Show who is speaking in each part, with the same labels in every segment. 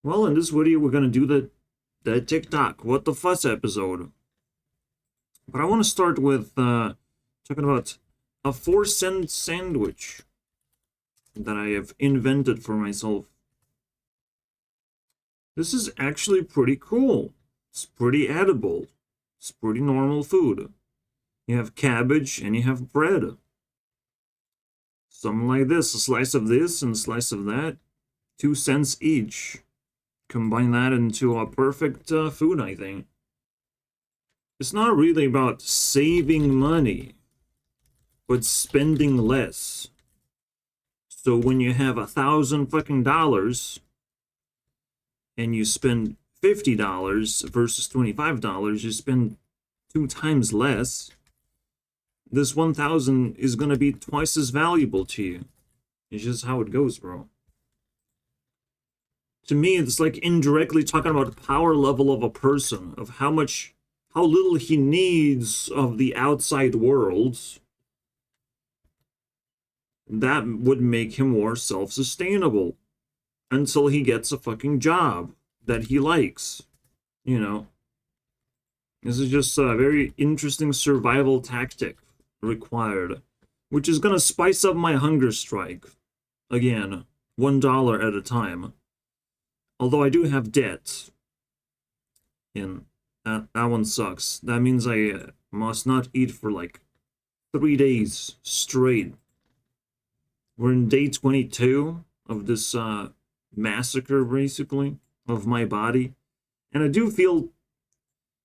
Speaker 1: Well, in this video, we're gonna do the TikTok What the Fuss episode. But I want to start with talking about a 4-cent sandwich that I have invented for myself. This is actually pretty cool. It's pretty edible. It's pretty normal food. You have cabbage and you have bread. Something like this, a slice of this and a slice of that. 2 cents each. Combine that into a perfect food, I think. It's not really about saving money, but spending less. So when you have $1,000 and you spend $50 versus $25, you spend 2 times less. This 1,000 is gonna be twice as valuable to you. It's just how it goes, bro. To me, it's like indirectly talking about the power level of a person, of how little he needs of the outside world. That would make him more self-sustainable until he gets a fucking job that he likes. You know, this is just a very interesting survival tactic required, which is gonna spice up my hunger strike. Again, $1 at a time. Although I do have debt, and that one sucks. That means I must not eat for like 3 days straight. We're in day 22 of this massacre, basically, of my body. And I do feel,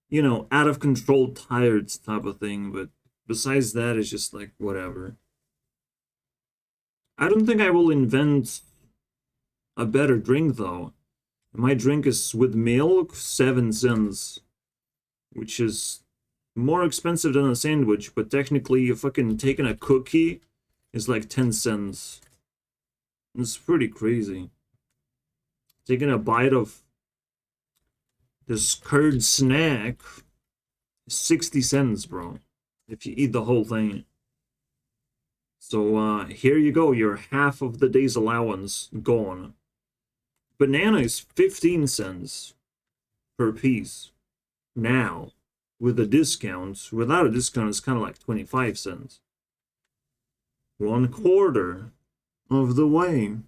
Speaker 1: you know, out of control, tired type of thing. But besides that, it's just like, whatever. I don't think I will invent a better drink, though. My drink is with milk, 7 cents, which is more expensive than a sandwich, but technically you fucking taking a cookie is like 10 cents. It's pretty crazy. Taking a bite of this curd snack is 60 cents, bro, if you eat the whole thing. So here you go, your half of the day's allowance gone. Banana is 15 cents per piece. Now, with a discount, without a discount, it's kind of like 25 cents. 1/4 of the way.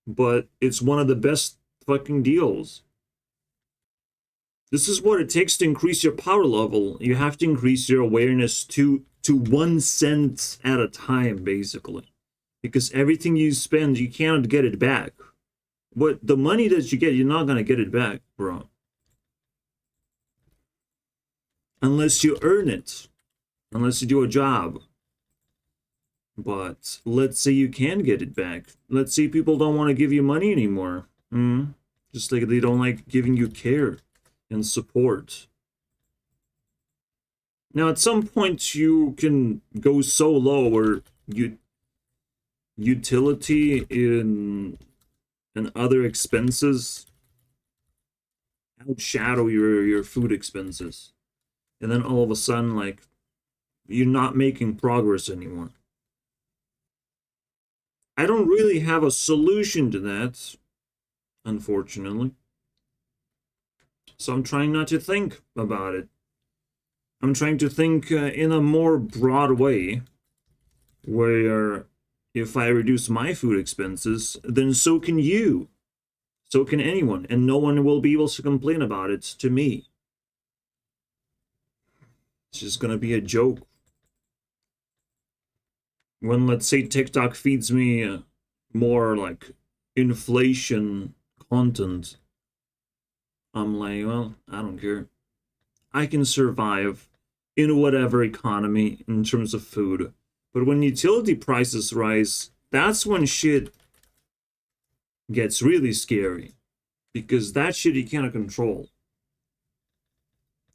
Speaker 1: But it's one of the best fucking deals. This is what it takes to increase your power level. You have to increase your awareness to 1 cent at a time, basically. Because everything you spend, you cannot get it back. But the money that you get, you're not gonna get it back, bro. Unless you earn it. Unless you do a job. But let's say you can get it back. Let's say people don't want to give you money anymore. Just like they don't like giving you care and support. Now, at some point, you can go so low where utility and other expenses outshadow your food expenses. And then all of a sudden, like, you're not making progress anymore. I don't really have a solution to that, unfortunately. So I'm trying not to think about it. I'm trying to think in a more broad way, where if I reduce my food expenses, then so can you. So can anyone, and no one will be able to complain about it to me. It's just gonna be a joke. When, let's say, TikTok feeds me more like inflation content, I'm like, well, I don't care. I can survive in whatever economy in terms of food. But when utility prices rise, that's when shit gets really scary. Because that shit you cannot control.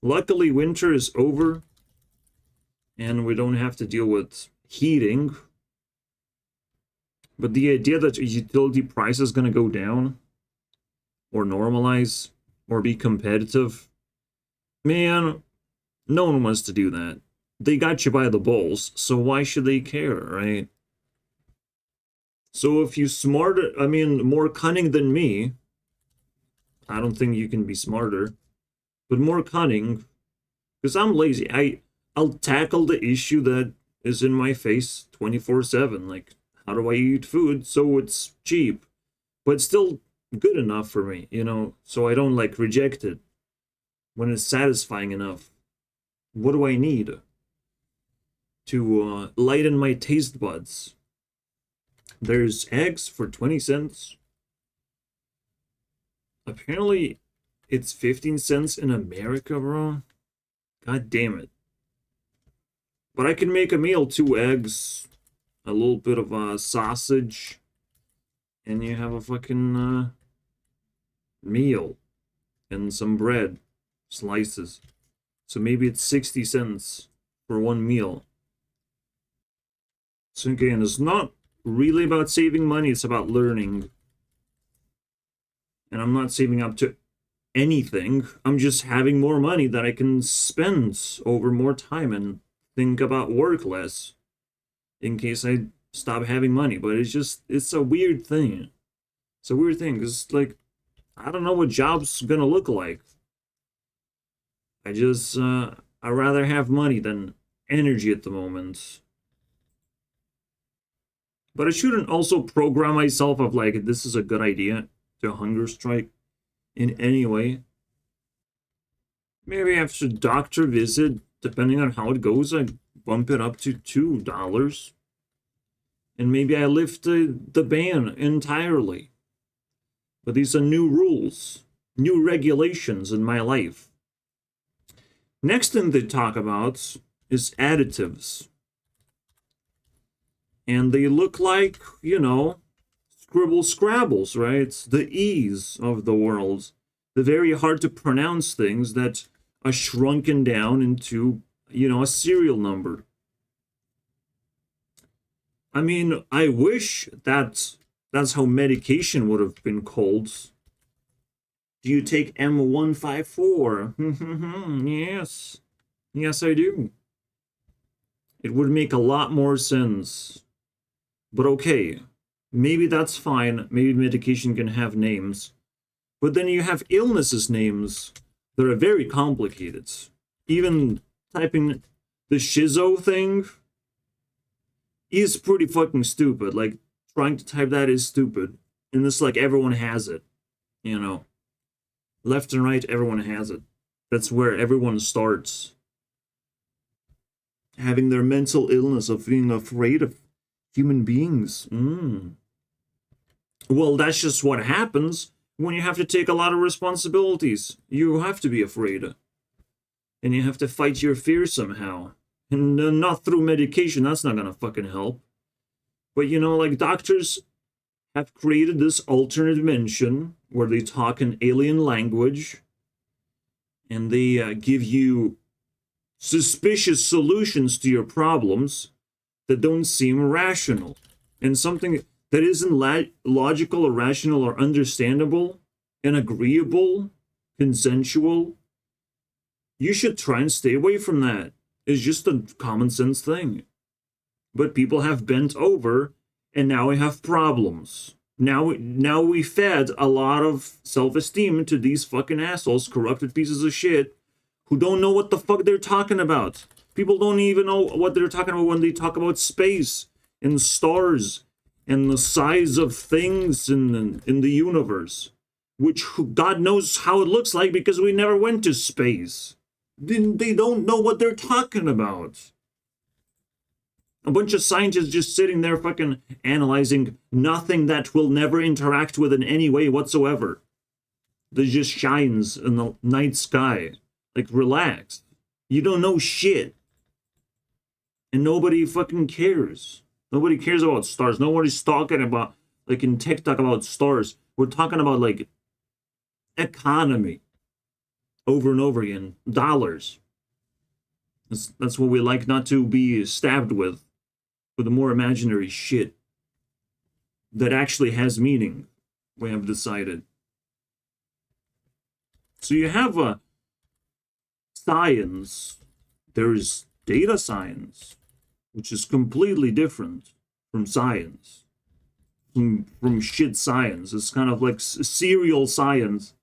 Speaker 1: Luckily, winter is over. And we don't have to deal with heating. But the idea that utility price is going to go down, or normalize, or be competitive, man, no one wants to do that. They got you by the balls, so why should they care, right? So if you more cunning than me, I don't think you can be smarter, but more cunning. Because I'm lazy. I'll tackle the issue that is in my face 24/7. Like, how do I eat food so it's cheap, but still good enough for me, you know, so I don't like reject it when it's satisfying enough. What do I need to lighten my taste buds? There's eggs for 20 cents. Apparently, it's 15 cents in America, bro. God damn it. But I can make a meal, 2 eggs, a little bit of sausage, and you have a fucking meal and some bread, slices. So maybe it's 60 cents for one meal. So again, it's not really about saving money, it's about learning. And I'm not saving up to anything. I'm just having more money that I can spend over more time and think about work less in case I stop having money. But it's a weird thing. It's a weird thing because, like, I don't know what job's gonna look like. I'd rather have money than energy at the moment. But I shouldn't also program myself of like, this is a good idea to hunger strike in any way. Maybe after a doctor visit, depending on how it goes, I bump it up to $2. And maybe I lift the ban entirely. But these are new rules, new regulations in my life. Next thing they talk about is additives. And they look like, you know, scribble scrabbles, right? It's the E's of the world. The very hard to pronounce things that are shrunken down into, you know, a serial number. I mean, I wish that's how medication would have been called. Do you take M154? Yes. Yes, I do. It would make a lot more sense. But okay, maybe that's fine. Maybe medication can have names. But then you have illnesses names that are very complicated. Even typing the schizo thing is pretty fucking stupid. Like, trying to type that is stupid. And it's like everyone has it, you know. Left and right, everyone has it. That's where everyone starts. Having their mental illness of being afraid of human beings. Well, that's just what happens when you have to take a lot of responsibilities. You have to be afraid. And you have to fight your fears somehow. And not through medication, that's not gonna fucking help. But you know, like, doctors have created this alternate dimension where they talk an alien language and they give you suspicious solutions to your problems that don't seem rational. And something that isn't logical or rational or understandable and agreeable, consensual, you should try and stay away from that. It's just a common sense thing. But people have bent over, and now we have problems. Now we fed a lot of self-esteem to these fucking assholes, corrupted pieces of shit, who don't know what the fuck they're talking about. People don't even know what they're talking about when they talk about space and stars and the size of things in the universe, which God knows how it looks like because we never went to space. They don't know what they're talking about. A bunch of scientists just sitting there fucking analyzing nothing that will never interact with in any way whatsoever. That just shines in the night sky. Like, relax. You don't know shit. And nobody fucking cares. Nobody cares about stars. Nobody's talking about, like, in TikTok about stars. We're talking about, like, economy. Over and over again. Dollars. That's what we like not to be stabbed with the more imaginary shit that actually has meaning, we have decided. So you have a science. There's data science, which is completely different from science, from shit science. It's kind of like serial science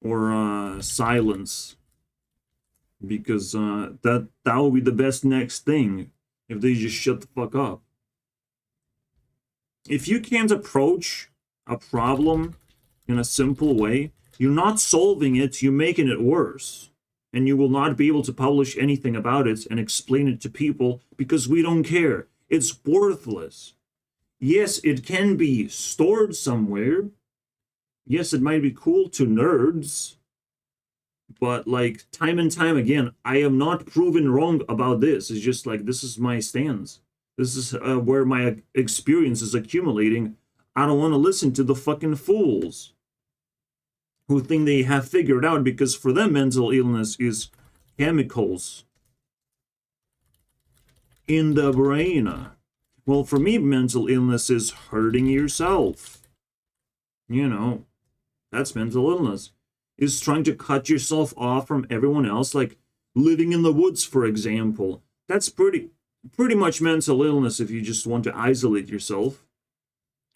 Speaker 1: or silence, because that will be the best next thing if they just shut the fuck up. If you can't approach a problem in a simple way, you're not solving it, you're making it worse. And you will not be able to publish anything about it and explain it to people because we don't care. It's worthless. Yes, it can be stored somewhere. Yes, it might be cool to nerds. But like time and time again, I am not proven wrong about this. It's just like, this is my stance. This is where my experience is accumulating. I don't want to listen to the fucking fools who think they have figured out, because for them mental illness is chemicals in the brain. Well, for me, mental illness is hurting yourself. You know, that's mental illness. Is trying to cut yourself off from everyone else, like living in the woods, for example. That's pretty much mental illness if you just want to isolate yourself.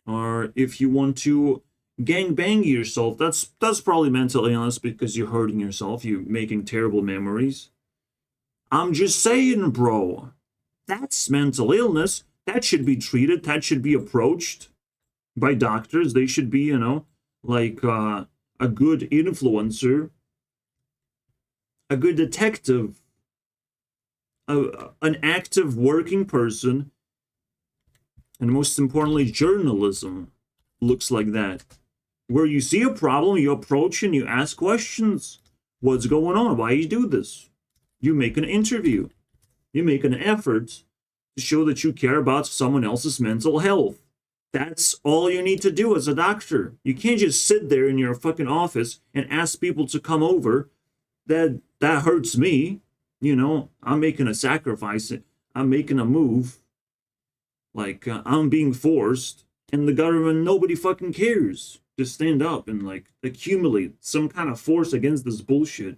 Speaker 1: Or if you want to gangbang yourself, that's probably mental illness because you're hurting yourself, you're making terrible memories. I'm just saying, bro, that's mental illness. That should be treated, that should be approached by doctors. They should be, you know, like a good influencer, a good detective, an active working person, and most importantly, journalism looks like that. Where you see a problem, you approach and you ask questions. What's going on? Why you do this? You make an interview. You make an effort to show that you care about someone else's mental health. That's all you need to do as a doctor. You can't just sit there in your fucking office and ask people to come over. That hurts me. You know, I'm making a sacrifice. I'm making a move. Like, I'm being forced. And the government, nobody fucking cares. Just stand up and, like, accumulate some kind of force against this bullshit.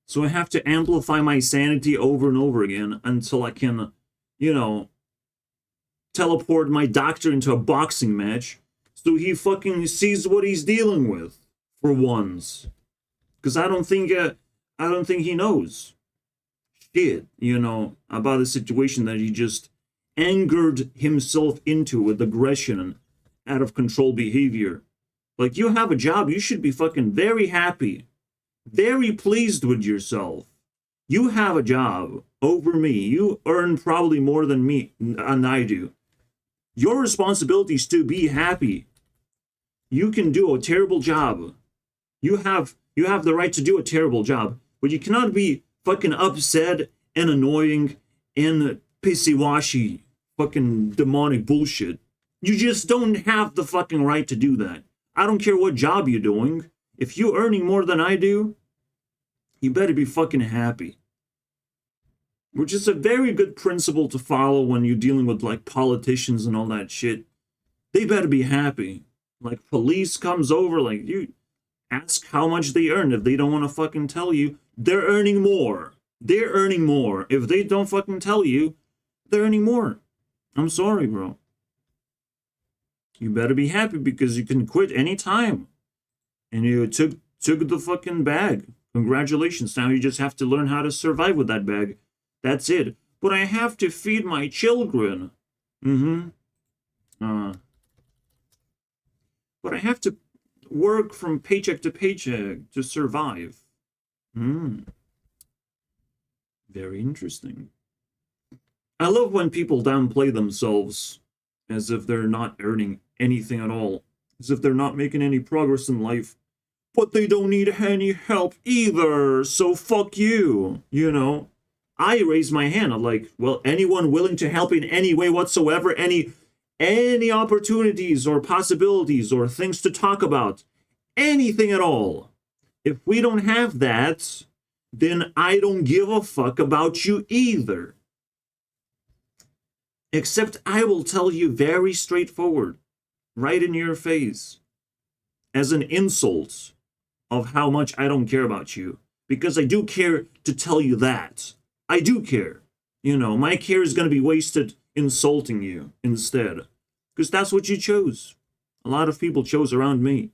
Speaker 1: So I have to amplify my sanity over and over again until I can, you know, teleport my doctor into a boxing match so he fucking sees what he's dealing with for once. Because I don't think he knows shit, you know, about the situation that he just angered himself into with aggression and out of control behavior. Like, you have a job, you should be fucking very happy, very pleased with yourself. You have a job over me. You earn probably more than me and I do. Your responsibility is to be happy. You can do a terrible job. You have the right to do a terrible job, but you cannot be fucking upset and annoying and pissy-washy fucking demonic bullshit. You just don't have the fucking right to do that. I don't care what job you're doing. If you're earning more than I do, you better be fucking happy. Which is a very good principle to follow when you're dealing with, like, politicians and all that shit. They better be happy. Like, police comes over, like, you ask how much they earn. If they don't want to fucking tell you, they're earning more. They're earning more. If they don't fucking tell you, they're earning more. I'm sorry, bro. You better be happy because you can quit anytime. And you took the fucking bag. Congratulations. Now you just have to learn how to survive with that bag. That's it. But I have to feed my children. But I have to work from paycheck to paycheck to survive. Very interesting. I love when people downplay themselves as if they're not earning anything at all. As if they're not making any progress in life. But they don't need any help either, so fuck you, you know? I raise my hand. I'm like, well, anyone willing to help in any way whatsoever, any opportunities or possibilities or things to talk about, anything at all. If we don't have that, then I don't give a fuck about you either. Except I will tell you very straightforward, right in your face, as an insult of how much I don't care about you. Because I do care to tell you that. I do care. You know, my care is going to be wasted insulting you instead. Because that's what you chose. A lot of people chose around me.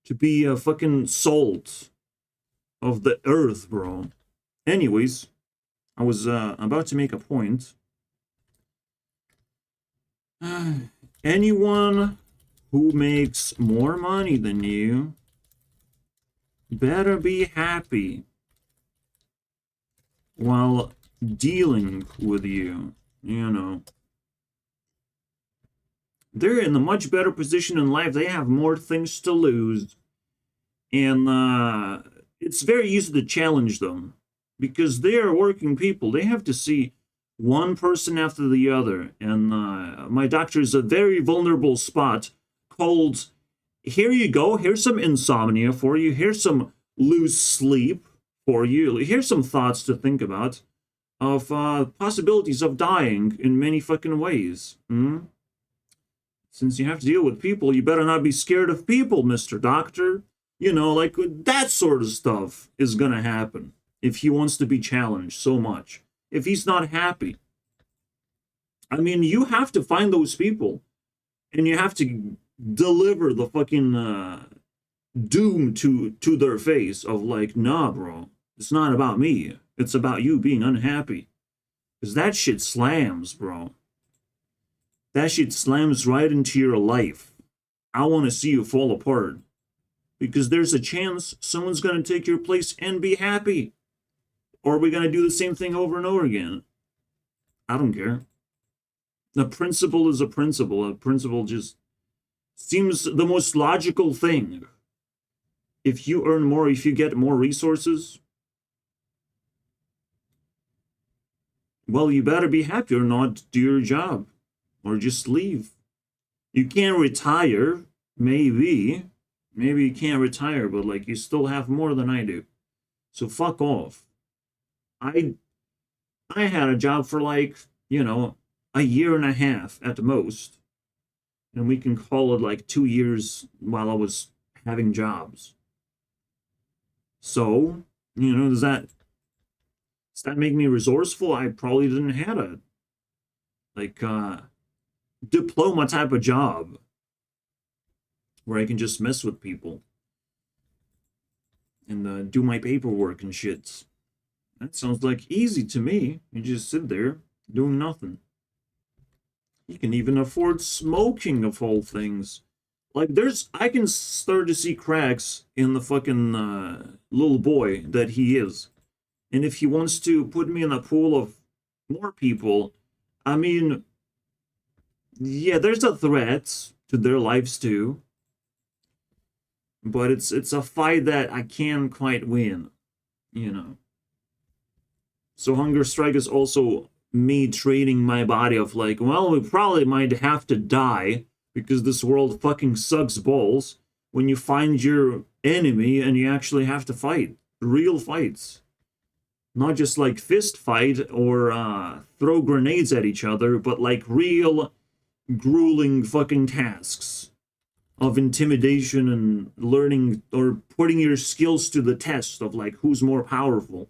Speaker 1: to be a fucking salt of the earth, bro. Anyways, I was about to make a point. Anyone who makes more money than you better be happy while dealing with you, you know. They're in a much better position in life. They have more things to lose. And it's very easy to challenge them because they are working people. They have to see one person after the other. And my doctor is a very vulnerable spot called, here you go, here's some insomnia for you, here's some loose sleep for you, here's some thoughts to think about of possibilities of dying in many fucking ways. Since you have to deal with people, you better not be scared of people, Mr. Doctor. You know, like that sort of stuff is gonna happen if he wants to be challenged so much. If he's not happy. I mean, you have to find those people and you have to deliver the fucking doom to their face of like, nah, bro, it's not about me. It's about you being unhappy. Because that shit slams, bro. That shit slams right into your life. I want to see you fall apart. Because there's a chance someone's going to take your place and be happy. Or are we going to do the same thing over and over again? I don't care. A principle is a principle. A principle just seems the most logical thing. If you earn more, if you get more resources, well, you better be happy or not do your job. Or just leave. You can't retire, maybe. Maybe you can't retire, but like you still have more than I do. So fuck off. I had a job for like, you know, a year and a half at the most. And we can call it like 2 years while I was having jobs. So, you know, does that make me resourceful? I probably didn't have a diploma type of job where I can just mess with people and do my paperwork and shit. That sounds like easy to me. You just sit there doing nothing. You can even afford smoking of all things. Like I can start to see cracks in the fucking little boy that he is. And if he wants to put me in a pool of more people, I mean, yeah, there's a threat to their lives too. But it's a fight that I can't quite win, you know. So hunger strike is also me training my body of like, well, we probably might have to die because this world fucking sucks balls when you find your enemy and you actually have to fight. Real fights. Not just like fist fight or throw grenades at each other, but like real grueling fucking tasks of intimidation and learning or putting your skills to the test of like who's more powerful.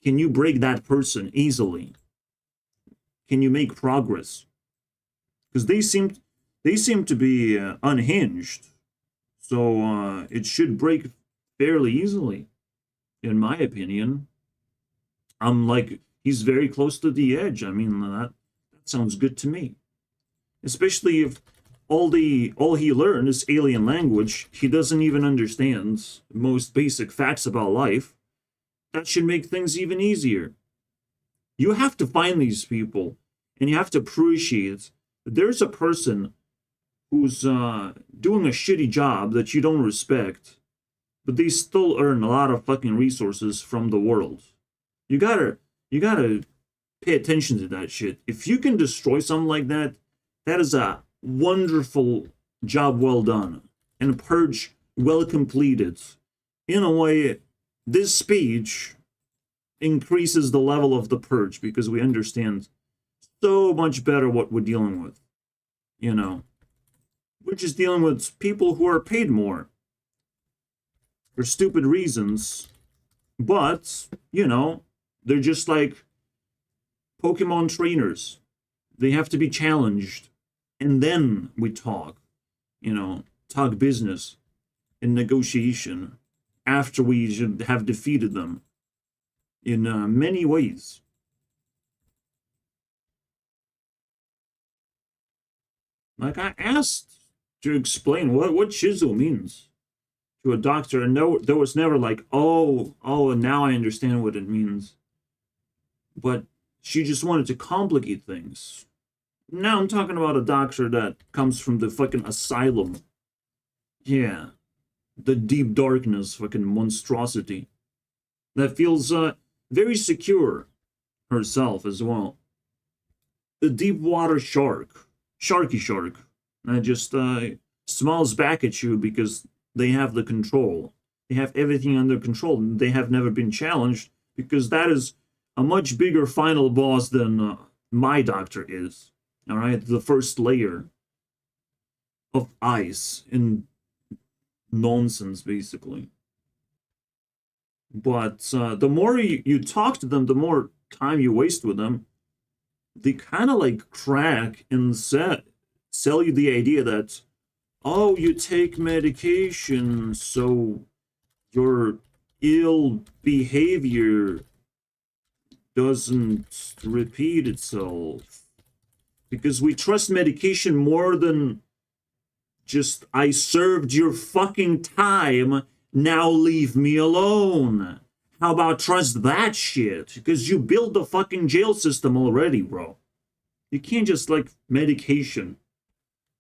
Speaker 1: Can you break that person easily? Can you make progress? Because they seem to be unhinged, so it should break fairly easily, in my opinion. I'm like, he's very close to the edge. I mean, that sounds good to me. Especially if all he learned is alien language, he doesn't even understand most basic facts about life. That should make things even easier. You have to find these people, and you have to appreciate that there's a person who's doing a shitty job that you don't respect, but they still earn a lot of fucking resources from the world. You gotta pay attention to that shit. If you can destroy something like that, that is a wonderful job well done and purge well completed. In a way, this speech increases the level of the purge because we understand so much better what we're dealing with. You know, we're just dealing with people who are paid more for stupid reasons, but, you know, they're just like Pokemon trainers. They have to be challenged. And then we talk, you know, talk business. in negotiation after we should have defeated them in many ways. Like, I asked to explain what shizu means to a doctor, and no, there was never like, oh, and now I understand what it means. But she just wanted to complicate things. Now I'm talking about a doctor that comes from the fucking asylum. Yeah. The deep darkness, fucking monstrosity. That feels very secure herself as well. The deep water shark. Sharky shark. That just smiles back at you because they have the control. They have everything under control. They have never been challenged because that is a much bigger final boss than my doctor is. All right, the first layer of ice and nonsense, basically. But the more you talk to them, the more time you waste with them, they kind of like crack and sell you the idea that, oh, you take medication, so your ill behavior doesn't repeat itself. Because we trust medication more than just, I served your fucking time, now leave me alone. How about trust that shit? Because you built the fucking jail system already, bro. You can't just, like, medication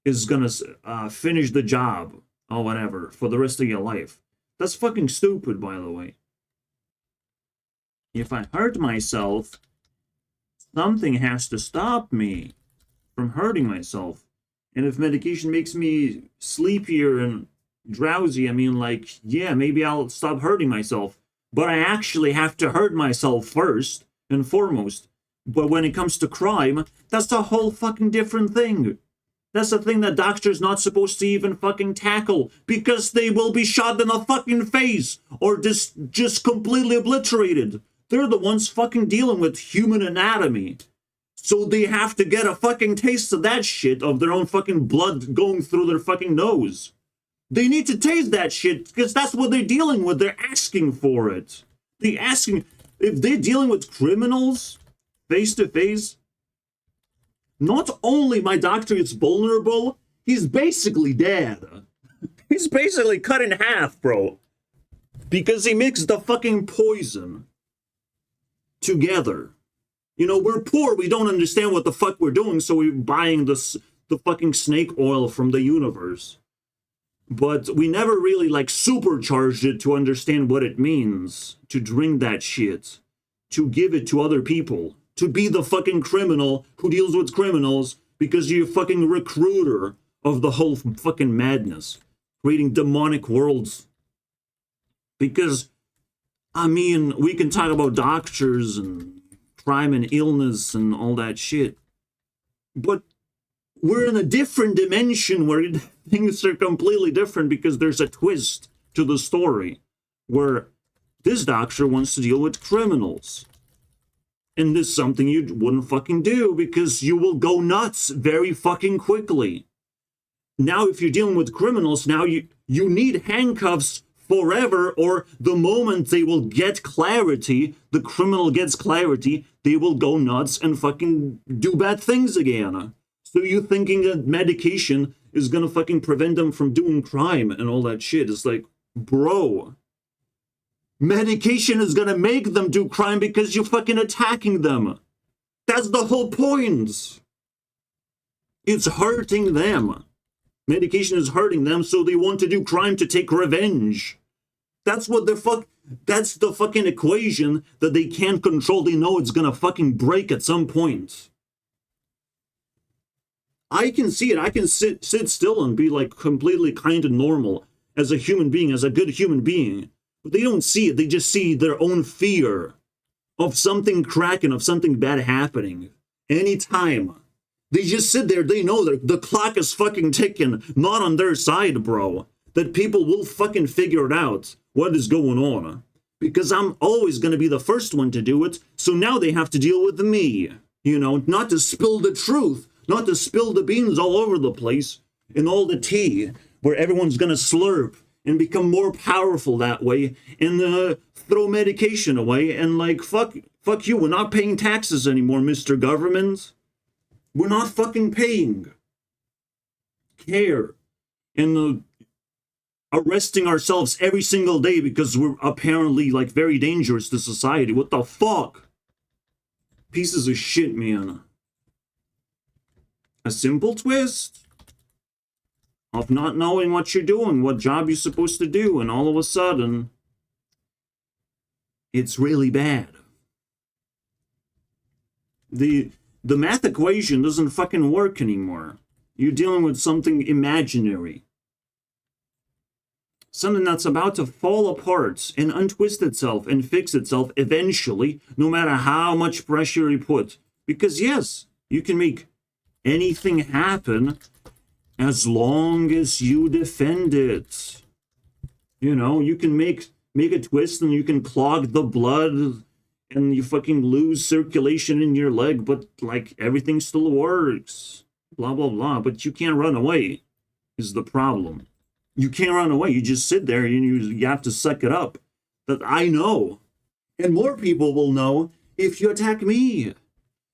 Speaker 1: is gonna finish the job or whatever for the rest of your life. That's fucking stupid, by the way. If I hurt myself, something has to stop me from hurting myself. And if medication makes me sleepier and drowsy, I mean, like, yeah, maybe I'll stop hurting myself. But I actually have to hurt myself first and foremost. But when it comes to crime, that's a whole fucking different thing. That's a thing that doctors not supposed to even fucking tackle because they will be shot in the fucking face or just completely obliterated. They're the ones fucking dealing with human anatomy. So they have to get a fucking taste of that shit, of their own fucking blood going through their fucking nose. They need to taste that shit because that's what they're dealing with. They're asking for it. They're asking, if they're dealing with criminals face to face, not only my doctor is vulnerable, he's basically dead. He's basically cut in half, bro. Because he mixed the fucking poison together. You know, we're poor, we don't understand what the fuck we're doing, so we're buying the fucking snake oil from the universe. But we never really, like, supercharged it to understand what it means to drink that shit, to give it to other people, to be the fucking criminal who deals with criminals because you're a fucking recruiter of the whole fucking madness, creating demonic worlds. Because, I mean, we can talk about doctors and crime and illness and all that shit, but we're in a different dimension where things are completely different because there's a twist to the story where this doctor wants to deal with criminals. And this is something you wouldn't fucking do because you will go nuts very fucking quickly. Now, if you're dealing with criminals, now you need handcuffs forever, or the moment they will get clarity, the criminal gets clarity, they will go nuts and fucking do bad things again. So you thinking that medication is gonna fucking prevent them from doing crime and all that shit. It's like, bro, medication is gonna make them do crime because you're fucking attacking them. That's the whole point. It's hurting them. Medication is hurting them, so they want to do crime to take revenge. That's what that's the fucking equation that they can't control. They know it's gonna fucking break at some point. I can see it. I can sit still and be like completely kind and normal as a human being, as a good human being. But they don't see it. They just see their own fear of something cracking, of something bad happening. Anytime. They just sit there. They know that the clock is fucking ticking, not on their side, bro. That people will fucking figure it out, what is going on. Because I'm always going to be the first one to do it, so now they have to deal with me. You know, not to spill the truth, not to spill the beans all over the place, and all the tea, where everyone's going to slurp and become more powerful that way, and throw medication away, and like, fuck you, we're not paying taxes anymore, Mr. Government. We're not fucking paying. Care. And arresting ourselves every single day because we're apparently like very dangerous to society. What the fuck? Pieces of shit, man. A simple twist of not knowing what you're doing, what job you're supposed to do, and all of a sudden, it's really bad. The math equation doesn't fucking work anymore. You're dealing with something imaginary. Something that's about to fall apart and untwist itself and fix itself eventually, no matter how much pressure you put. Because yes, you can make anything happen as long as you defend it. You know, you can make a twist and you can clog the blood and you fucking lose circulation in your leg, but like everything still works. Blah, blah, blah. But you can't run away is the problem. You can't run away. You just sit there and you have to suck it up. That I know. And more people will know if you attack me.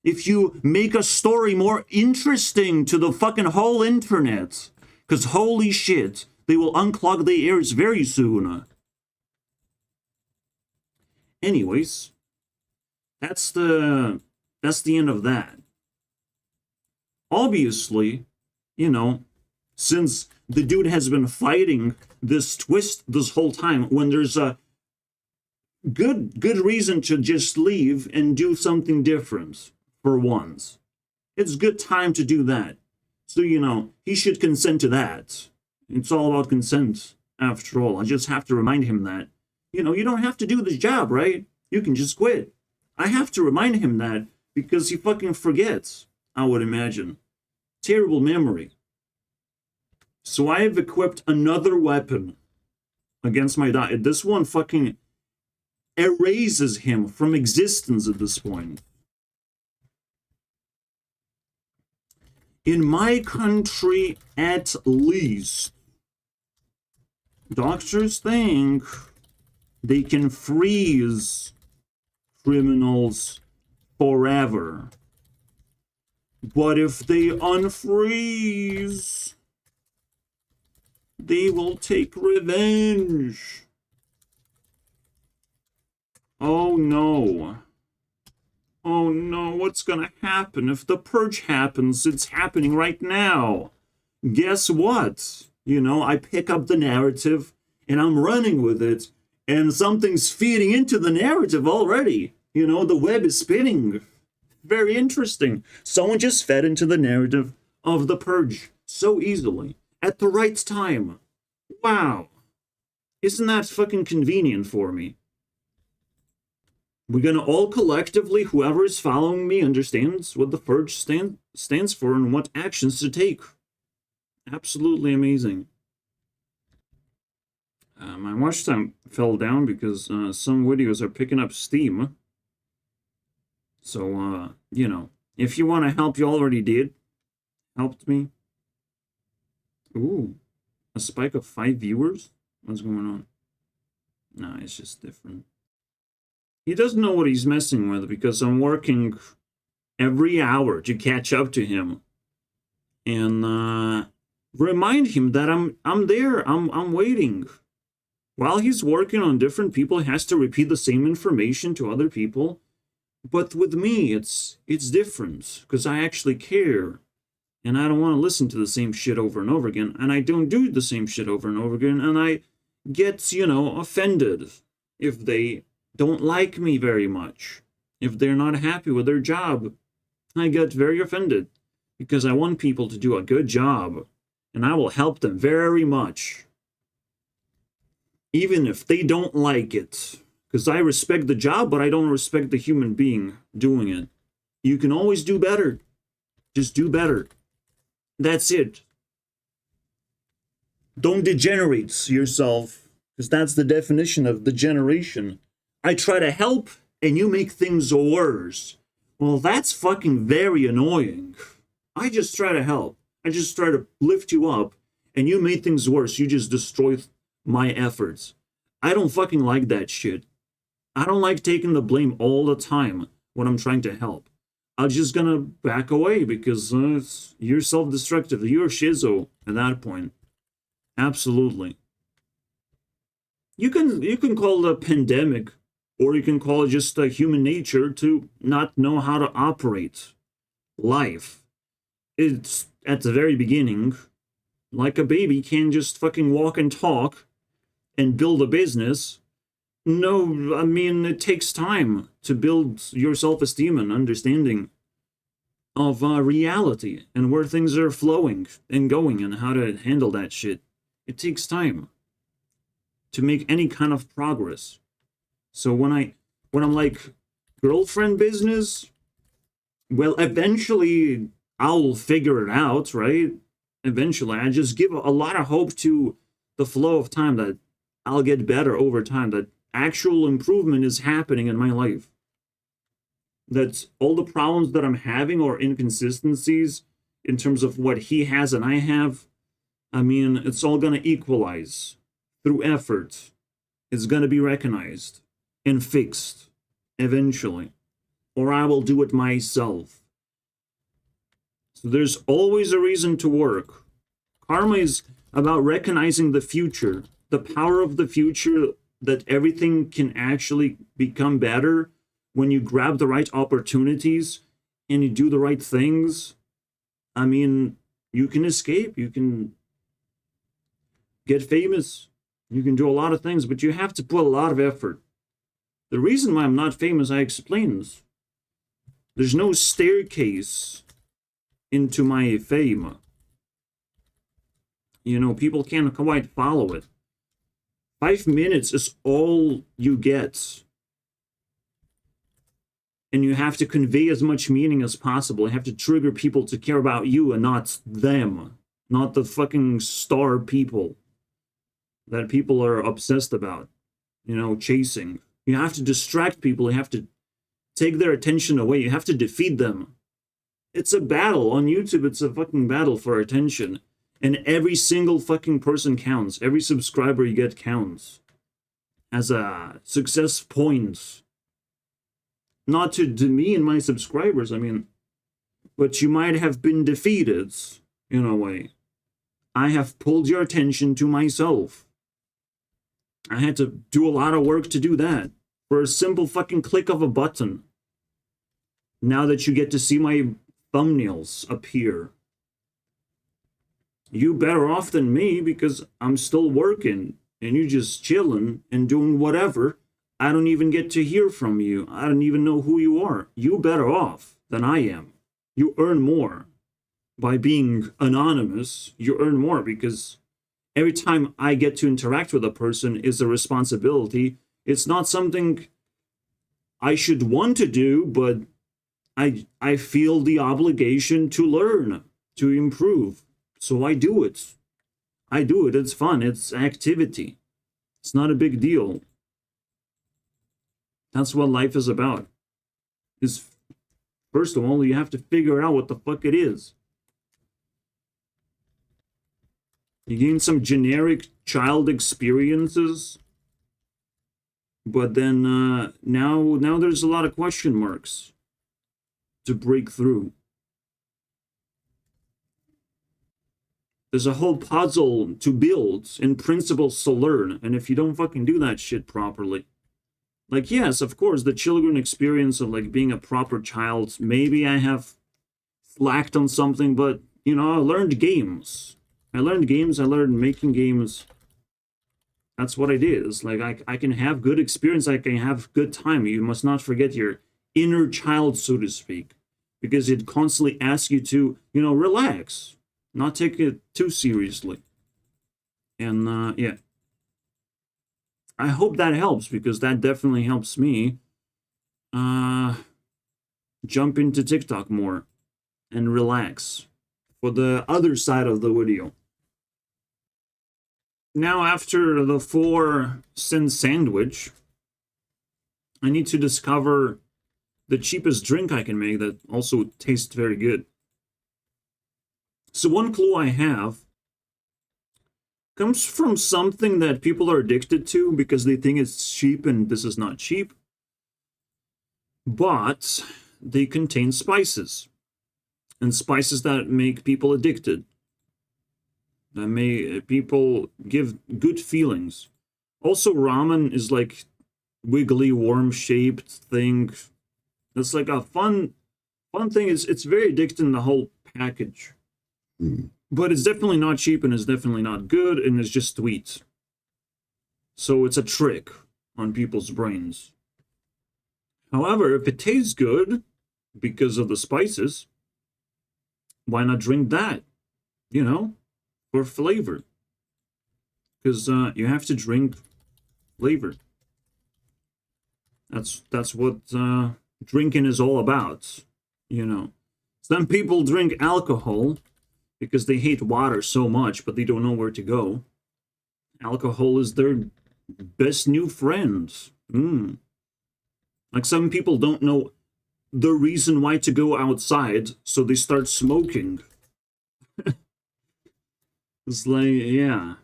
Speaker 1: If you make a story more interesting to the fucking whole internet. Because holy shit, they will unclog the ears very soon. Anyways, that's the end of that. Obviously, you know, since the dude has been fighting this twist this whole time, when there's a good reason to just leave and do something different for once. It's good time to do that. So, you know, he should consent to that. It's all about consent, after all. I just have to remind him that, you know, you don't have to do this job, right? You can just quit. I have to remind him that because he fucking forgets, I would imagine. Terrible memory. So I have equipped another weapon against my diet. This one fucking erases him from existence at this point. In my country, at least, doctors think they can freeze criminals forever. But if they unfreeze, they will take revenge. Oh no. Oh no, what's gonna happen if the purge happens? It's happening right now. Guess what? You know, I pick up the narrative and I'm running with it, and something's feeding into the narrative already. You know, the web is spinning. Very interesting. Someone just fed into the narrative of the purge so easily at the right time. Wow. Isn't that fucking convenient for me? We're gonna all collectively, whoever is following me understands what the purge stands for and what actions to take. Absolutely amazing. My watch time fell down because some videos are picking up steam. So, you know, if you want to help, you already did. Helped me. Ooh, a spike of 5 viewers? What's going on? Nah, it's just different. He doesn't know what he's messing with because I'm working every hour to catch up to him and remind him that I'm there. I'm waiting. While he's working on different people, he has to repeat the same information to other people. But with me, it's different because I actually care. And I don't want to listen to the same shit over and over again. And I don't do the same shit over and over again. And I get, you know, offended if they don't like me very much. If they're not happy with their job, I get very offended because I want people to do a good job and I will help them very much. Even if they don't like it. Because I respect the job, but I don't respect the human being doing it. You can always do better. Just do better. That's it. Don't degenerate yourself. Because that's the definition of degeneration. I try to help, and you make things worse. Well, that's fucking very annoying. I just try to help. I just try to lift you up, and you made things worse. You just destroy my efforts. I don't fucking like that shit. I don't like taking the blame all the time when I'm trying to help. I'm just gonna back away because you're self-destructive. You're schizo at that point. Absolutely. You can call it a pandemic, or you can call it just human nature to not know how to operate life. It's at the very beginning, like a baby can't just fucking walk and talk and build a business. No, I mean, it takes time to build your self-esteem and understanding of reality and where things are flowing and going and how to handle that shit. It takes time to make any kind of progress. So when I'm like, girlfriend business, well, eventually I'll figure it out, right? Eventually, I just give a lot of hope to the flow of time that I'll get better over time, that actual improvement is happening in my life. That all the problems that I'm having or inconsistencies in terms of what he has and I have, I mean, it's all going to equalize through effort. It's going to be recognized and fixed eventually, or I will do it myself. So there's always a reason to work. Karma is about recognizing the future, the power of the future, that everything can actually become better when you grab the right opportunities and you do the right things. I mean, you can escape, you can get famous, you can do a lot of things, but you have to put a lot of effort. The reason why I'm not famous, I explained. There's no staircase into my fame. You know, people can't quite follow it. 5 minutes is all you get. And you have to convey as much meaning as possible. You have to trigger people to care about you and not them. Not the fucking star people that people are obsessed about, you know, chasing. You have to distract people. You have to take their attention away. You have to defeat them. It's a battle. On YouTube, it's a fucking battle for attention. And every single fucking person counts. Every subscriber you get counts as a success point. Not to demean my subscribers, I mean, but you might have been defeated in a way. I have pulled your attention to myself. I had to do a lot of work to do that for a simple fucking click of a button. Now that you get to see my thumbnails appear, you better off than me because I'm still working and you just chilling and doing whatever. I don't even get to hear from you. I don't even know who you are. You better off than I am. You earn more by being anonymous. You earn more because every time I get to interact with a person is a responsibility. It's not something I should want to do, but I feel the obligation to learn, to improve. So I do it. I do it. It's fun. It's activity. It's not a big deal. That's what life is about. Is first of all, you have to figure out what the fuck it is. You gain some generic child experiences, but then now there's a lot of question marks to break through. There's a whole puzzle to build and principles to learn, and if you don't fucking do that shit properly, like, yes, of course, the children experience of like being a proper child, maybe I have slacked on something, but you know, I learned games. I learned making games. That's what I did. It's like I can have good experience, I can have good time. You must not forget your inner child, so to speak, because it constantly asks you to, you know, relax, not take it too seriously. And yeah. I hope that helps because that definitely helps me jump into TikTok more and relax for the other side of the video. Now, after the 4-cent sandwich, I need to discover the cheapest drink I can make that also tastes very good. So one clue I have comes from something that people are addicted to because they think it's cheap, and this is not cheap. But they contain spices, and spices that make people addicted, that make people give good feelings. Also, ramen is like wiggly, worm-shaped thing. It's like a fun thing. It's very addicting, the whole package. But it's definitely not cheap, and it's definitely not good, and it's just sweet. So it's a trick on people's brains. However, if it tastes good because of the spices, why not drink that? You know, for flavor. Because you have to drink flavor. That's what drinking is all about. You know, some people drink alcohol because they hate water so much, but they don't know where to go. Alcohol is their best new friend. Like, some people don't know the reason why to go outside, so they start smoking. It's like, yeah.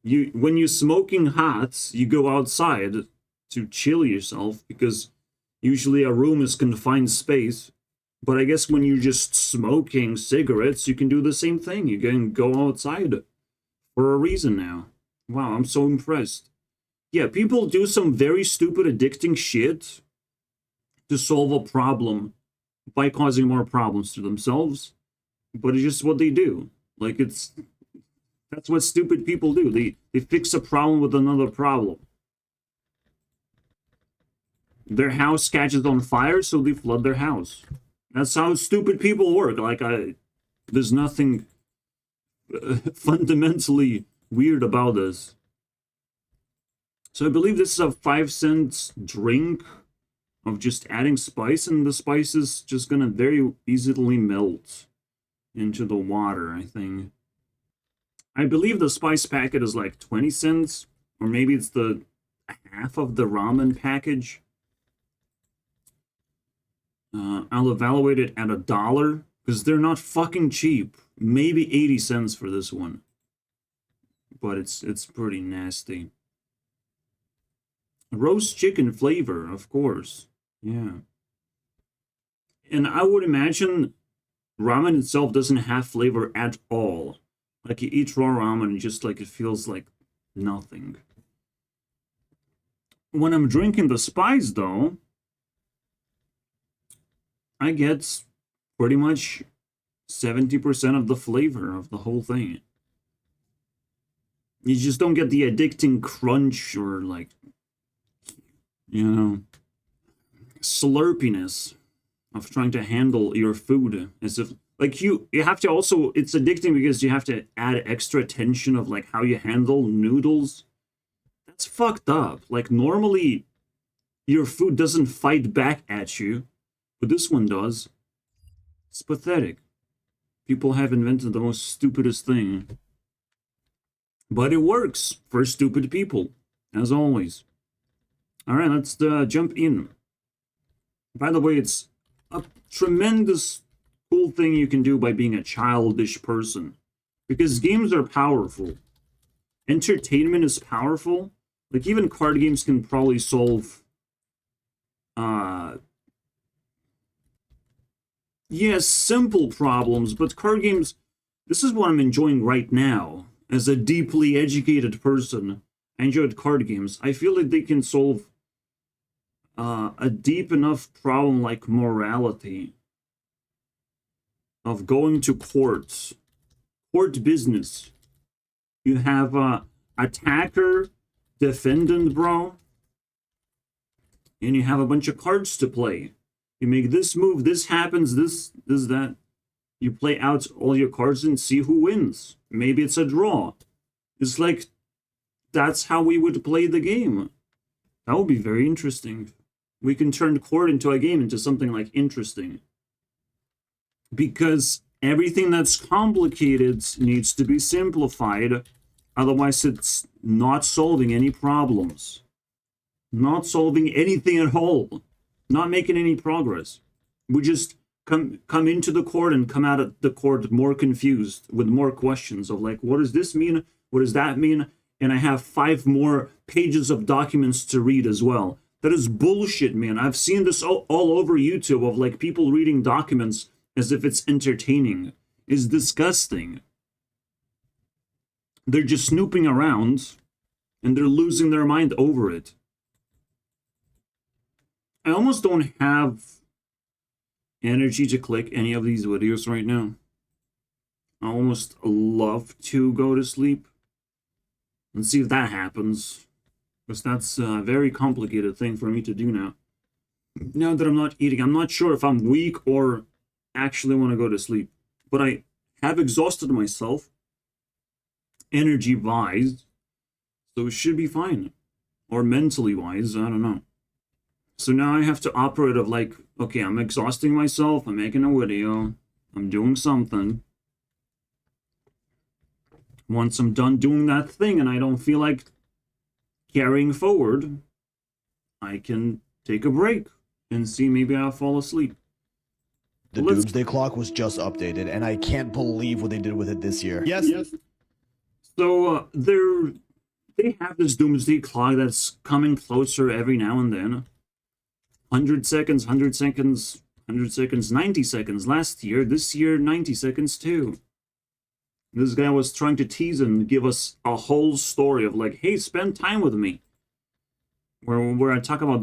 Speaker 1: When you're smoking hot, you go outside to chill yourself, because usually a room is confined space. But I guess when you're just smoking cigarettes, you can do the same thing. You can go outside for a reason now. Wow, I'm so impressed. Yeah, people do some very stupid, addicting shit to solve a problem by causing more problems to themselves. But it's just what they do. Like, that's what stupid people do. They fix a problem with another problem. Their house catches on fire, so they flood their house. That's how stupid people work. Like, there's nothing fundamentally weird about this. So I believe this is a 5-cent drink of just adding spice, and the spice is just gonna very easily melt into the water, I think. I believe the spice packet is like 20 cents, or maybe it's the half of the ramen package. I'll evaluate it at $1, because they're not fucking cheap. Maybe 80 cents for this one. But it's pretty nasty. Roast chicken flavor, of course. Yeah. And I would imagine ramen itself doesn't have flavor at all. Like, you eat raw ramen and just like it feels like nothing. When I'm drinking the spice, though, I get pretty much 70% of the flavor of the whole thing. You just don't get the addicting crunch or, like, you know, slurpiness of trying to handle your food. As if, like, you have to also, it's addicting because you have to add extra attention of, like, how you handle noodles. That's fucked up. Like, normally your food doesn't fight back at you, but this one does. It's pathetic. People have invented the most stupidest thing. But it works for stupid people, as always. Alright, let's jump in. By the way, it's a tremendous cool thing you can do by being a childish person. Because games are powerful. Entertainment is powerful. Like, even card games can probably solve yes, simple problems, but card games, this is what I'm enjoying right now. As a deeply educated person, I enjoyed card games. I feel like they can solve a deep enough problem like morality. Of going to court business. You have attacker, defendant, bro. And you have a bunch of cards to play. You make this move, this happens, this, that. You play out all your cards and see who wins. Maybe it's a draw. It's like, that's how we would play the game. That would be very interesting. We can turn court into a game into something like interesting. Because everything that's complicated needs to be simplified. Otherwise, it's not solving any problems. Not solving anything at all. Not making any progress. We just come into the court and come out of the court more confused with more questions of, like, what does this mean? What does that mean? And I have 5 more pages of documents to read as well. That is bullshit, man. I've seen this all over YouTube of like people reading documents as if it's entertaining. It's disgusting. They're just snooping around and they're losing their mind over it. I almost don't have energy to click any of these videos right now. I almost love to go to sleep. Let's see if that happens. Because that's a very complicated thing for me to do now. Now that I'm not eating, I'm not sure if I'm weak or actually want to go to sleep. But I have exhausted myself, energy-wise, so it should be fine. Or mentally-wise, I don't know. So now I have to operate of like, okay, I'm exhausting myself, I'm making a video, I'm doing something. Once I'm done doing that thing and I don't feel like carrying forward, I can take a break and see maybe I'll fall asleep.
Speaker 2: The Doomsday Clock was just updated, and I can't believe what they did with it this year.
Speaker 3: Yes.
Speaker 1: So they have this Doomsday Clock that's coming closer every now and then. 100 seconds, 100 seconds, 100 seconds, 90 seconds last year. This year, 90 seconds too. This guy was trying to tease and give us a whole story of like, hey, spend time with me. Where I talk about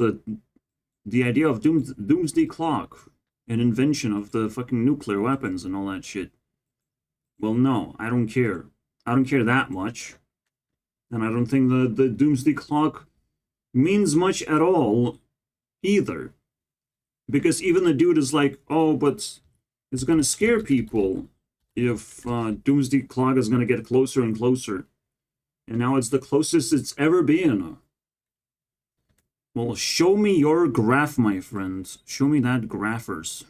Speaker 1: the idea of Doomsday Clock, an invention of the fucking nuclear weapons and all that shit. Well, no, I don't care. I don't care that much. And I don't think the Doomsday Clock means much at all either. Because even the dude is like, oh, but it's gonna scare people if Doomsday Clock is gonna get closer and closer. And now it's the closest it's ever been. Well, show me your graph, my friends. Show me that graphers.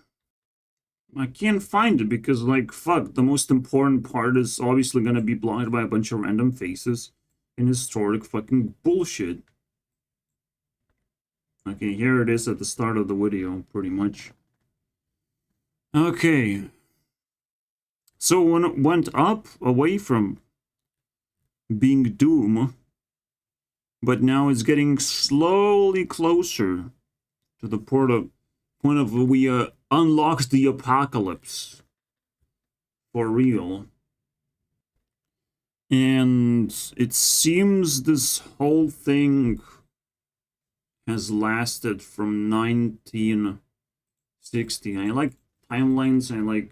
Speaker 1: I can't find it because, like, fuck, the most important part is obviously gonna be blocked by a bunch of random faces and historic fucking bullshit. Okay, here it is at the start of the video, pretty much. Okay. So when it went up, away from being Doom, but now it's getting slowly closer to the point of we unlocked the apocalypse for real. And it seems this whole thing has lasted from 1960. I like timelines, I like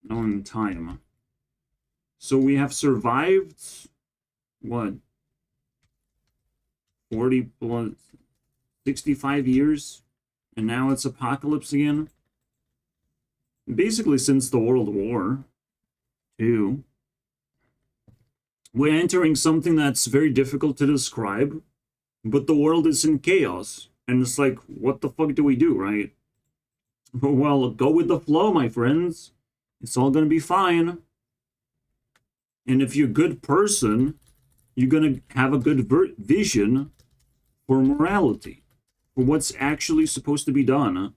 Speaker 1: knowing time. So we have survived, what, 40 plus 65 years, and now it's apocalypse again. Basically since the World War II. We're entering something that's very difficult to describe, but the world is in chaos, and it's like, what the fuck do we do, right? Well, go with the flow, my friends. It's all gonna be fine. And if you're a good person, you're gonna have a good vision for morality, for what's actually supposed to be done.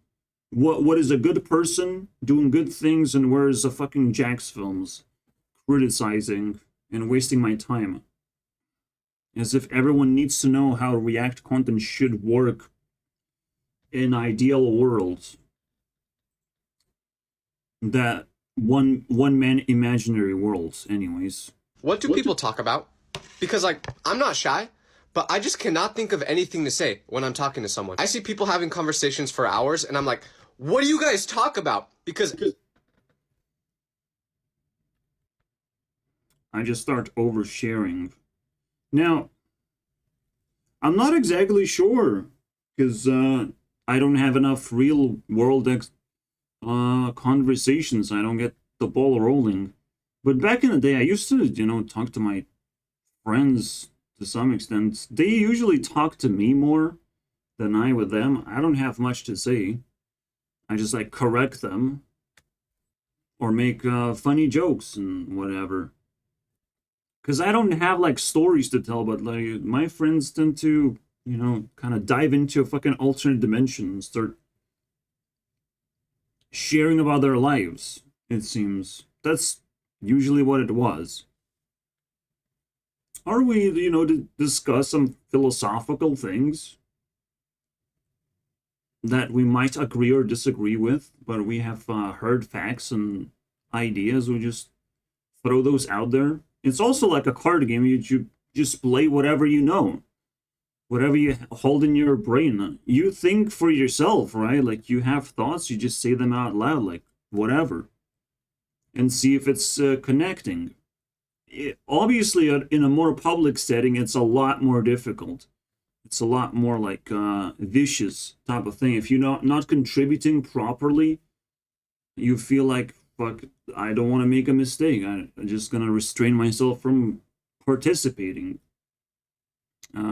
Speaker 1: What is a good person doing good things, and where is the fucking Jax films criticizing and wasting my time? As if everyone needs to know how React content should work in ideal world. That one man imaginary worlds, anyways.
Speaker 3: What do people talk about? Because, like, I'm not shy, but I just cannot think of anything to say when I'm talking to someone. I see people having conversations for hours, and I'm like, what do you guys talk about? Because
Speaker 1: I just start oversharing. Now, I'm not exactly sure, because I don't have enough real world conversations. I don't get the ball rolling. But back in the day, I used to, talk to my friends to some extent. They usually talk to me more than I with them. I don't have much to say. I just, like, correct them or make funny jokes and whatever. Because I don't have, like, stories to tell, but, like, my friends tend to, kind of dive into a fucking alternate dimension and start sharing about their lives, it seems. That's usually what it was. are we, to discuss some philosophical things that we might agree or disagree with, but we have heard facts and ideas. We just throw those out there. It's also like a card game. You just play whatever you know, whatever you hold in your brain. You think for yourself, right? Like you have thoughts, you just say them out loud, like whatever, and see if it's connecting. Obviously, in a more public setting, it's a lot more difficult. It's a lot more like vicious type of thing. If you're not contributing properly, you feel like, fuck, I don't want to make a mistake. I'm just gonna restrain myself from participating.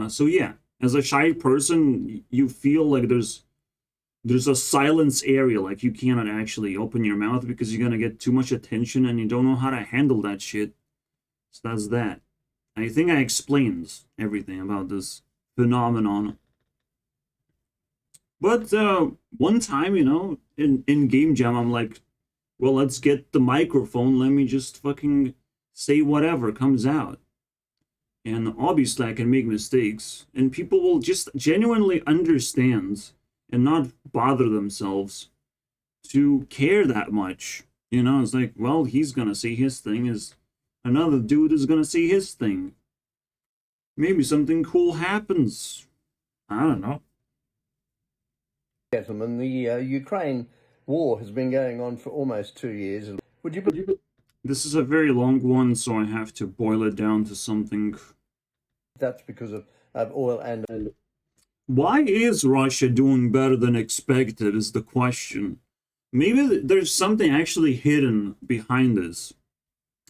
Speaker 1: So yeah, as a shy person, you feel like there's a silence area, like you cannot actually open your mouth because you're gonna get too much attention and you don't know how to handle that shit. So that's that. I think I explained everything about this phenomenon. But one time, in Game Jam, I'm like, well, let's get the microphone. Let me just fucking say whatever comes out. And obviously, I can make mistakes. And people will just genuinely understand and not bother themselves to care that much. It's like, well, he's gonna say his thing, is another dude is gonna say his thing. Maybe something cool happens. I don't know.
Speaker 4: Gentlemen, the Ukraine war has been going on for almost 2 years. Would you believe
Speaker 1: This is a very long one, so I have to boil it down to something.
Speaker 4: that's because of oil and...
Speaker 1: Why is Russia doing better than expected is the question. Maybe there's something actually hidden behind this.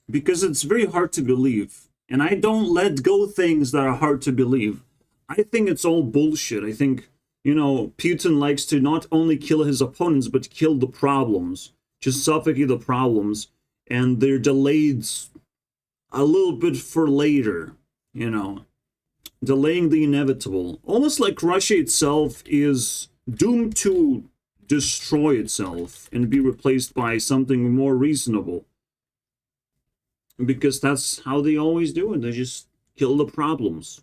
Speaker 1: Because it's very hard to believe. And I don't let go things that are hard to believe. I think it's all bullshit. I think, Putin likes to not only kill his opponents, but kill the problems. Just suffocate the problems. And they're delayed a little bit for later, Delaying the inevitable. Almost like Russia itself is doomed to destroy itself and be replaced by something more reasonable. Because that's how they always do it. They just kill the problems.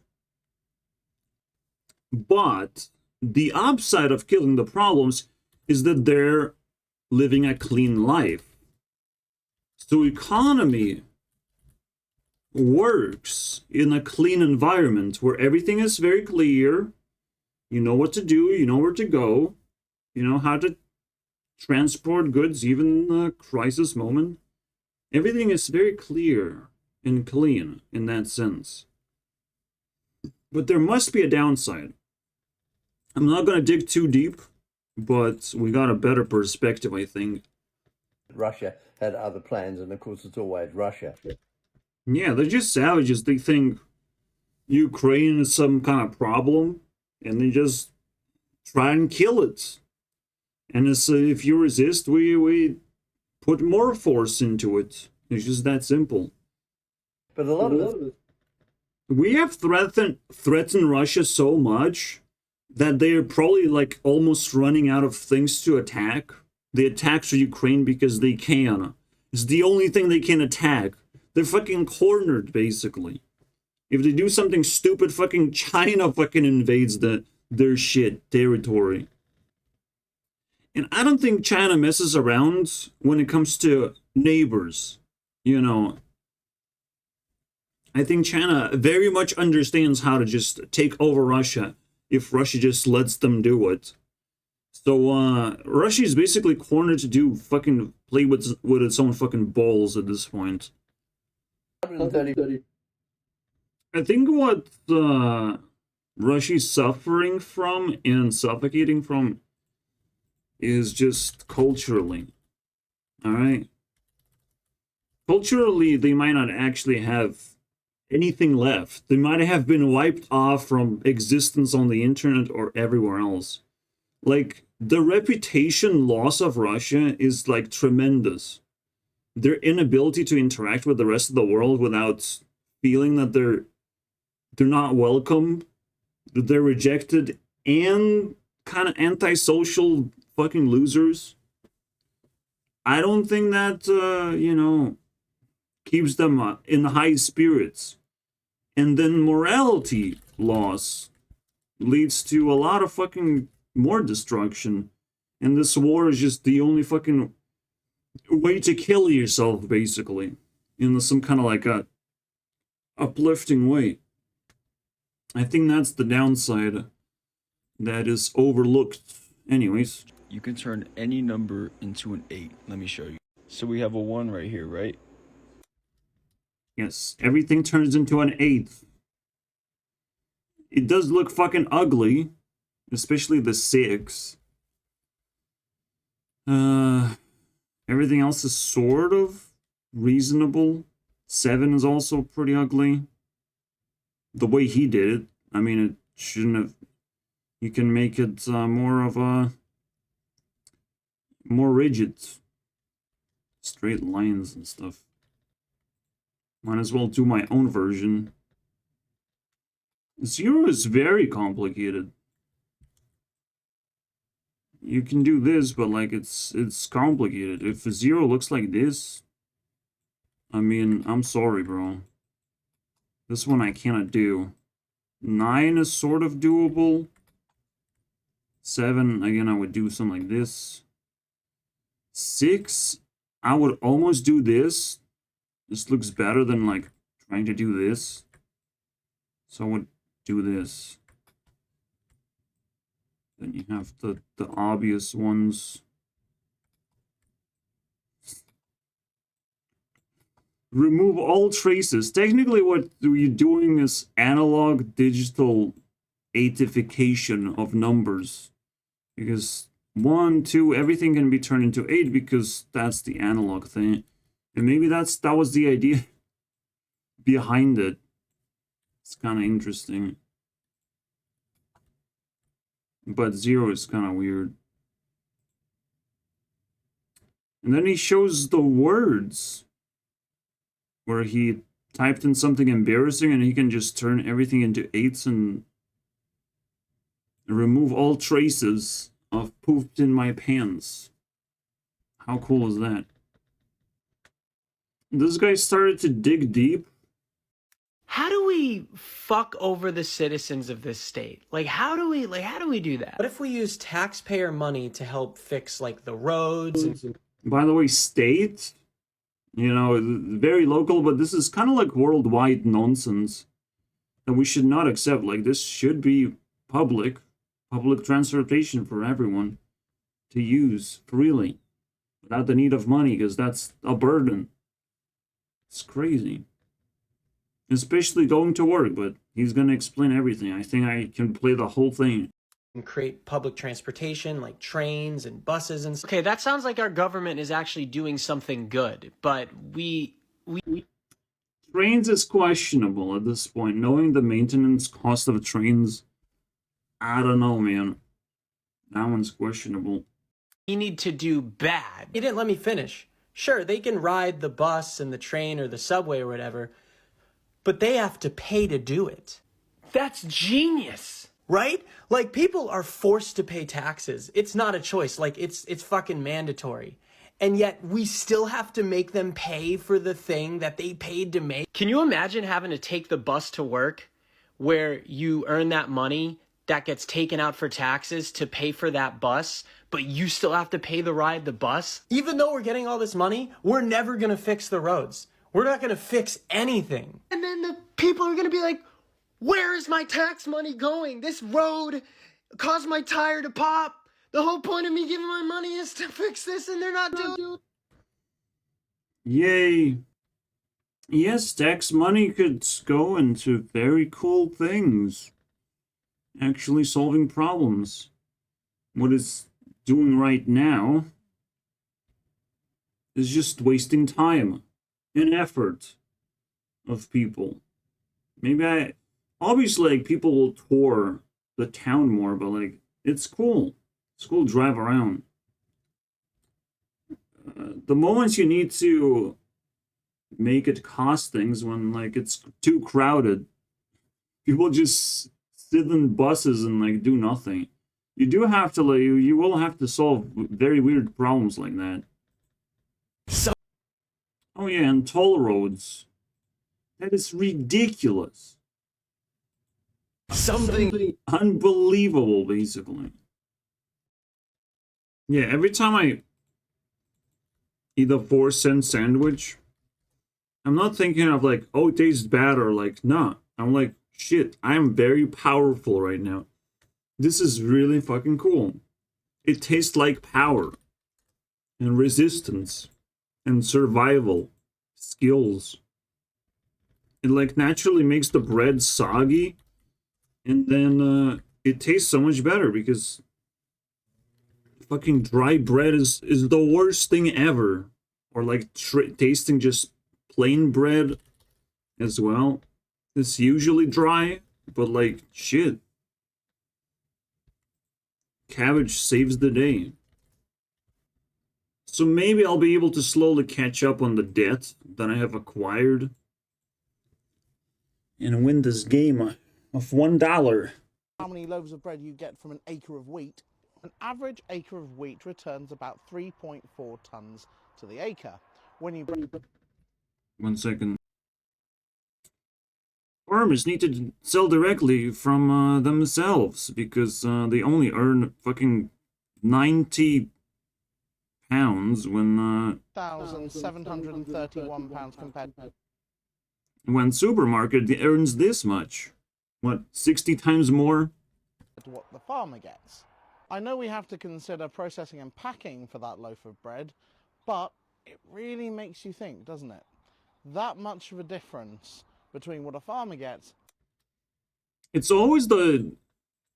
Speaker 1: But the upside of killing the problems is that they're living a clean life. So economy works in a clean environment where everything is very clear. You know what to do, you know where to go, you know how to transport goods even in a crisis moment. Everything is very clear and clean in that sense. But there must be a downside. I'm not going to dig too deep, but we got a better perspective, I think.
Speaker 4: Russia had other plans, and of course it's always Russia.
Speaker 1: Yeah, they're just savages. They think Ukraine is some kind of problem, and they just try and kill it. And it's, if you resist, we put more force into it. It's just that simple.
Speaker 4: But a lot of it...
Speaker 1: We have threatened Russia so much that they are probably like almost running out of things to attack. They attack Ukraine because they can. It's the only thing they can attack. They're fucking cornered, basically. If they do something stupid, fucking China fucking invades their shit territory. And I don't think China messes around when it comes to neighbors. I think China very much understands how to just take over Russia if Russia just lets them do it. So Russia is basically cornered to do fucking play with its own fucking balls at this point. I think what Russia's suffering from and suffocating from is just culturally. Alright? Culturally, they might not actually have anything left. They might have been wiped off from existence on the internet or everywhere else. Like, the reputation loss of Russia is, like, tremendous. Their inability to interact with the rest of the world without feeling that they're not welcome, that they're rejected, and kind of antisocial fucking losers. I don't think that, keeps them in high spirits. And then morality loss leads to a lot of fucking more destruction. And this war is just the only fucking way to kill yourself, basically. In some kind of like a uplifting way. I think that's the downside that is overlooked. Anyways.
Speaker 5: You can turn any number into an 8. Let me show you. So we have a 1 right here, right?
Speaker 1: Yes, everything turns into an 8. It does look fucking ugly, especially the 6. Everything else is sort of reasonable. 7 is also pretty ugly. The way he did it, I mean, it shouldn't have. You can make it more of a more rigid, straight lines and stuff. Might as well do my own version. 0 is very complicated. You can do this, but like it's complicated. If 0 looks like this, I mean, I'm sorry, bro. This one I cannot do. 9 is sort of doable. 7, again, I would do something like this. 6, I would almost do this. This looks better than like trying to do this. So I would do this. Then you have the obvious ones. Remove all traces. Technically what you're doing is analog digital 8ification of numbers. Because 1, 2, everything can be turned into 8 because that's the analog thing. And maybe that was the idea behind it. It's kind of interesting. But 0 is kind of weird. And then he shows the words. Where he typed in something embarrassing and he can just turn everything into 8s and remove all traces of pooped in my pants. How cool is that? This guy started to dig deep.
Speaker 6: How do we fuck over the citizens of this state? How do we do that?
Speaker 7: What if we use taxpayer money to help fix like the roads and
Speaker 1: By the way, state, you know, very local, but this is kind of like worldwide nonsense that we should not accept. Like, this should be public transportation for everyone to use freely without the need of money, because that's a burden. It's crazy. Especially going to work, but he's going to explain everything. I think I can play the whole thing.
Speaker 7: create public transportation like trains and buses and stuff.
Speaker 6: Okay, that sounds like our government is actually doing something good, but we
Speaker 1: Trains is questionable at this point. Knowing the maintenance cost of trains, I don't know, man. That one's questionable.
Speaker 6: need to do bad.
Speaker 7: He didn't let me finish. Sure, they can ride the bus and the train or the subway or whatever, but they have to pay to do it.
Speaker 6: That's genius.
Speaker 7: Right? Like, people are forced to pay taxes. It's not a choice. Like, it's fucking mandatory. And yet we still have to make them pay for the thing that they paid to make.
Speaker 6: Can you imagine having to take the bus to work where you earn that money that gets taken out for taxes to pay for that bus, but you still have to pay the ride the bus?
Speaker 7: Even though we're getting all this money, we're never going to fix the roads. We're not going to fix anything.
Speaker 6: And then the people are going to be like, where is my tax money going? This road caused my tire to pop. The whole point of me giving my money is to fix this, and they're not doing it.
Speaker 1: Yay. Yes, tax money could go into very cool things. Actually solving problems. What it's doing right now is just wasting time and effort of people. Maybe obviously, like, people will tour the town more, but, like, it's cool. It's cool to drive around. The moments you need to make it cost things when, like, it's too crowded. People just sit in buses and, like, do nothing. You do have to, like, you will have to solve very weird problems like that. Oh yeah, and toll roads. That is ridiculous.
Speaker 6: something
Speaker 1: unbelievable, basically. Yeah, every time I eat a 4-cent sandwich, I'm not thinking of like, oh, it tastes bad, or like, nah. I'm like, shit, I'm very powerful right now. This is really fucking cool. It tastes like power and resistance and survival skills. It like naturally makes the bread soggy, and then it tastes so much better because fucking dry bread is the worst thing ever. Or like tasting just plain bread as well. It's usually dry, but like shit. Cabbage saves the day. So maybe I'll be able to slowly catch up on the debt that I have acquired and win this game of $1.
Speaker 8: How many loaves of bread you get from an acre of wheat? An average acre of wheat returns about 3.4 tons to the acre. When you
Speaker 1: 1 second. Farmers need to sell directly from themselves because they only earn fucking 90 pounds when
Speaker 8: 1,731 pounds compared
Speaker 1: when supermarket earns this much. What, 60 times more?
Speaker 8: to what the farmer gets. I know we have to consider processing and packing for that loaf of bread, but it really makes you think, doesn't it? That much of a difference between what a farmer gets.
Speaker 1: It's always the...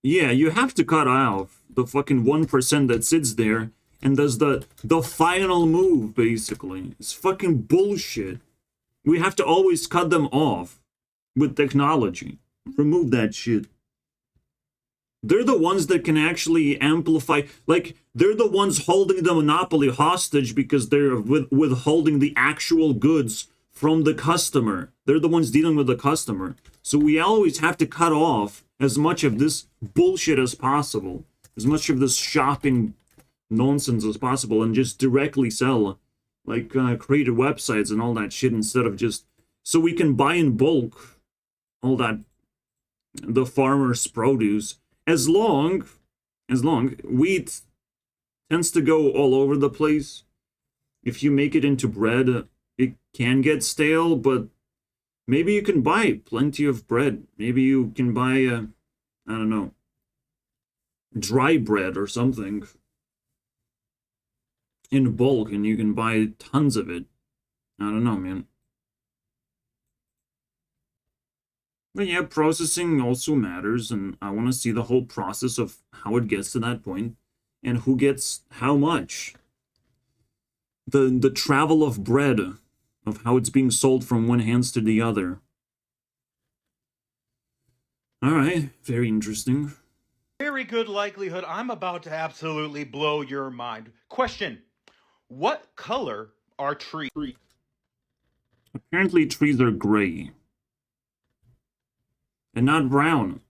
Speaker 1: Yeah, you have to cut off the fucking 1% that sits there and does the final move, basically. It's fucking bullshit. We have to always cut them off with technology. Remove that shit. They're the ones that can actually amplify, like, they're the ones holding the monopoly hostage because they're withholding the actual goods from the customer. They're the ones dealing with the customer. So we always have to cut off as much of this bullshit as possible, as much of this shopping nonsense as possible, and just directly sell, like, created websites and all that shit instead of just, so we can buy in bulk all that, the farmer's produce. As long wheat tends to go all over the place. If you make it into bread, it can get stale, but maybe you can buy plenty of bread. Maybe you can buy, I don't know, dry bread or something in bulk, and you can buy tons of it. I don't know, man. But yeah, processing also matters, and I want to see the whole process of how it gets to that point, and who gets how much. The travel of bread, of how it's being sold from one hand to the other. Alright, very interesting.
Speaker 9: Very good likelihood I'm about to absolutely blow your mind. Question: what color are trees?
Speaker 1: Apparently trees are gray. And not brown.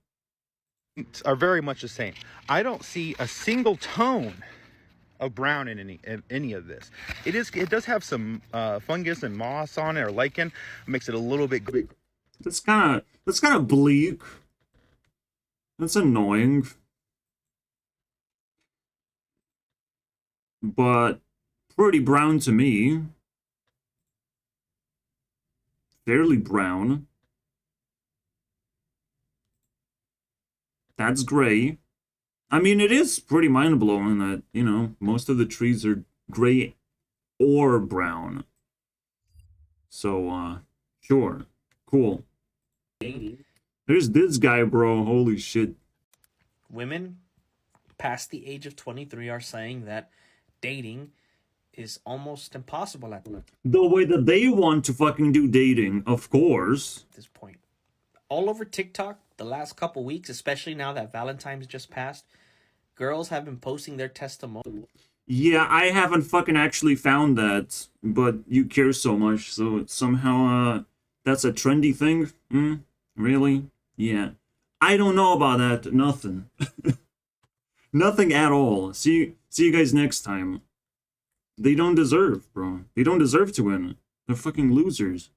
Speaker 9: Are very much the same. I don't see a single tone of brown in any of this. It does have some fungus and moss on it, or lichen, makes it a little bit big.
Speaker 1: That's kind of bleak. That's annoying. But pretty brown to me. Fairly brown. That's gray. I mean, it is pretty mind-blowing that, you know, most of the trees are gray or brown. So, sure. Cool. There's this guy, bro. Holy shit.
Speaker 10: Women past the age of 23 are saying that dating is almost impossible at
Speaker 1: the way that they want to fucking do dating, of course.
Speaker 10: this point. All over TikTok, the last couple weeks, especially now that Valentine's just passed, girls have been posting their testimony.
Speaker 1: Yeah, I haven't fucking actually found that, but you care so much, so somehow, that's a trendy thing? Really? Yeah. I don't know about that. Nothing. Nothing at all. See you guys next time. They don't deserve, bro. They don't deserve to win. They're fucking losers.